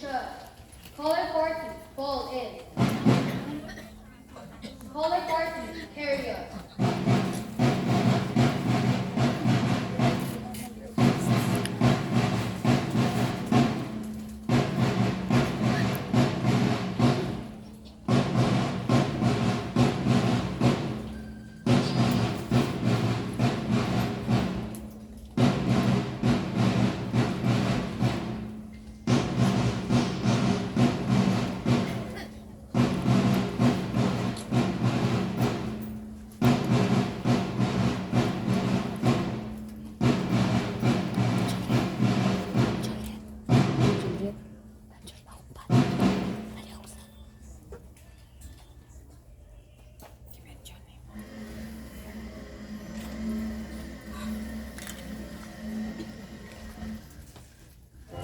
Caller 40, call in. Caller 40, carry on.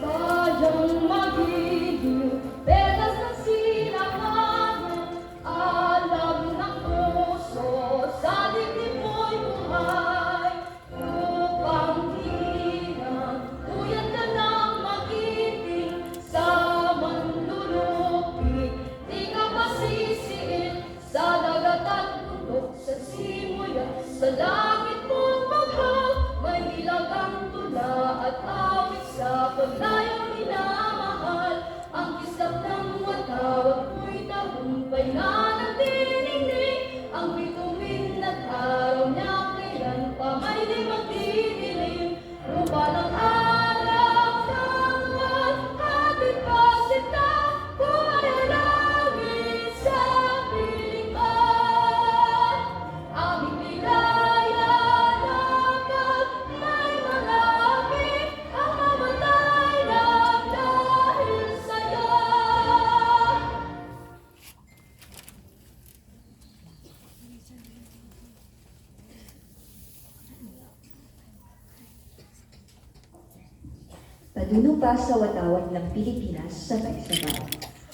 Sayang magiging petas ng silangan, alam ng puso, sa dibdib mo'y buhay. Upang hinang, tuyat ka ng magiting, sa manlulupig, di ka masisiin, sa dagat at bundok, sa simoy at sa langit mong baghang, may hilag ang tula at awit sa paglayang minamahal. Ang kislap ng watawag mo'y tagumpay na nagdiningning. Ang bituin at araw niya kailan pa may di magdidilim. Rupa ng araw ng hatid pa sinta, buhay ang langit sa piling ka. Aming bigaya dapat may malaki ang mamatay lang dahil sa'yo. Paduno pa sa watawat ng Pilipinas sa pagsabaw.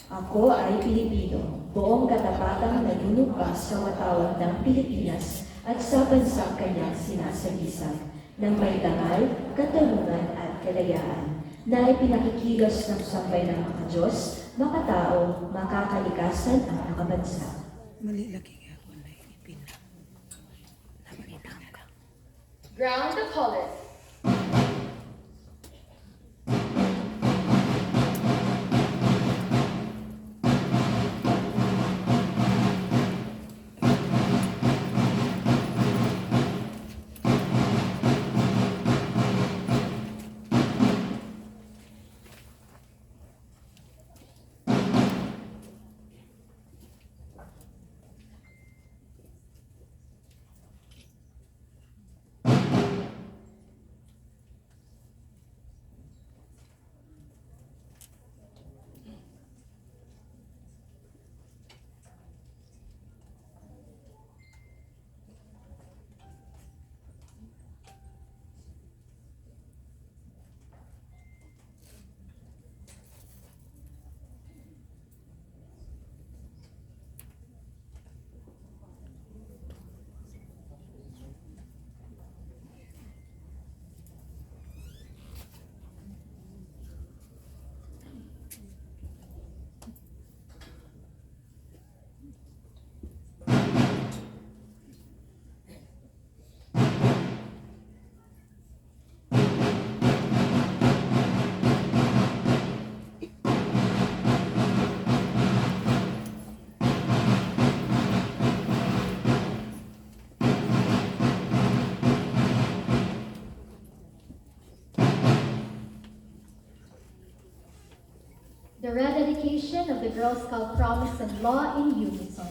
Ako ay Pilipino, buong katapatang nanunumpa sa watawat ng Pilipinas at sa bansang kanyang sinasagisag ng may dangal, katarungan at kalayaan na ipinakikilos ng sampay ng mga Diyos, makatao, makakalikasan at makabansa. Mali lagi ako na ipina. Nabalita na lang. Ground the colors. The rededication of the Girl Scout Promise and Law in unison.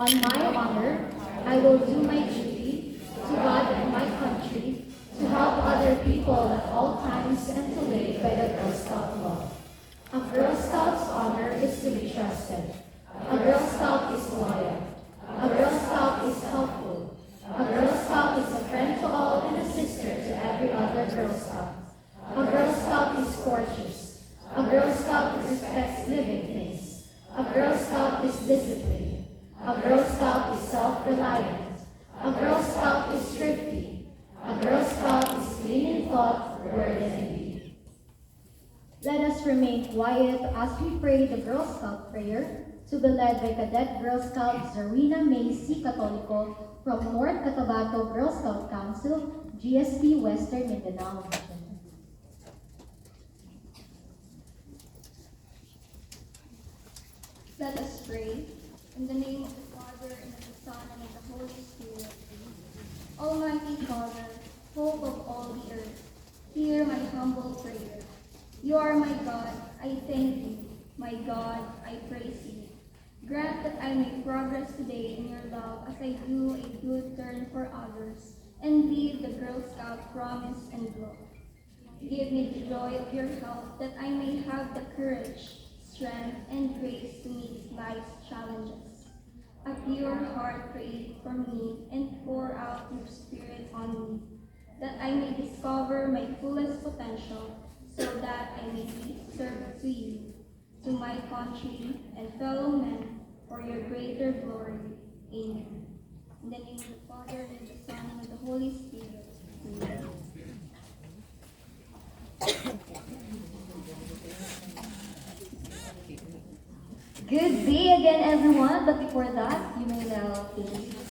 On my honor, I will do my duty to God and my country, to help other people at all times and to live by the Girl Scout law. A Girl Scout's honor is to be trusted. A Girl Scout is loyal. A Girl Scout is helpful. A Girl Scout is a friend to all and a sister to every other Girl Scout. A Girl Scout is courteous. A Girl Scout respects living things. A Girl Scout is disciplined. A Girl Scout is self-reliant. A Girl Scout is thrifty. A Girl Scout is clean in thought, word, and deed. Let us remain quiet as we pray the Girl Scout prayer to be led by Cadet Girl Scout Zarina May C. Catolico from North Cotabato Girl Scout Council, GSP Western Mindanao Region. Let us pray. In the name of the Father, and of the Son, and of the Holy Spirit. Almighty Father, hope of all the earth, hear my humble prayer. You are my God, I thank you. My God, I praise you. Grant that I may progress today in your love as I do a good turn for others and live the Girl Scout promise and glow. Give me the joy of your help that I may have the courage, strength, and grace to meet life's challenges. A pure heart create for me and pour out your spirit on me, that I may discover my fullest potential so that I may be served to you, to my country and fellow men for your greater glory. Amen. In the name of the Father, and of the Son, and of the Holy Spirit. Amen. Good day again, everyone. But before that, you may now please